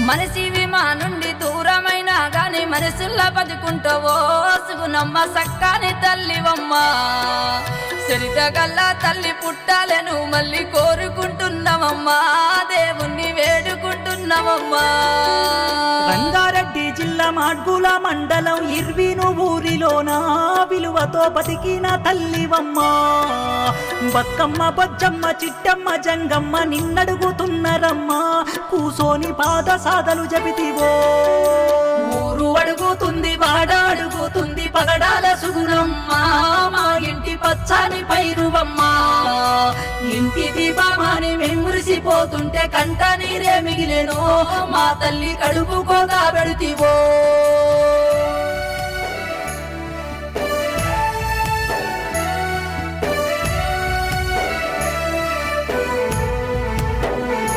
మనసివి మా నుండి దూరమైనా గాని మనసుల్లా బతుకుంటావో సుగుణమ్మ సక్కాని తల్లివమ్మ సరితగల్లా తల్లి పుట్టాలను మళ్ళీ కోరుకుంటున్నామమ్మా దేవుణ్ణి వేడుకుంటున్నామమ్మా రంగారెడ్డి జిల్లా మాడ్గుల మండలం ఇర్వీను ఊరిలోన విలువతో బతికిన తల్లివమ్మ బక్కమ్మ బొజ్జమ్మ చిట్టమ్మ జంగమ్మ నిన్నడుగుతున్నరమ్మా కూసోని పాద సాధలు జపితివో ఊరు అడుగుతుంది వాడ అడుగుతుంది పగడాల సుగుణమ్మ మా ఇంటి పచ్చాని పైరువమ్మ ఇంటి దీపమాని మెమురిసిపోతుంటే కంట నీరే మిగిలేనో మా తల్లి కడుపు కోగా పెడుతివో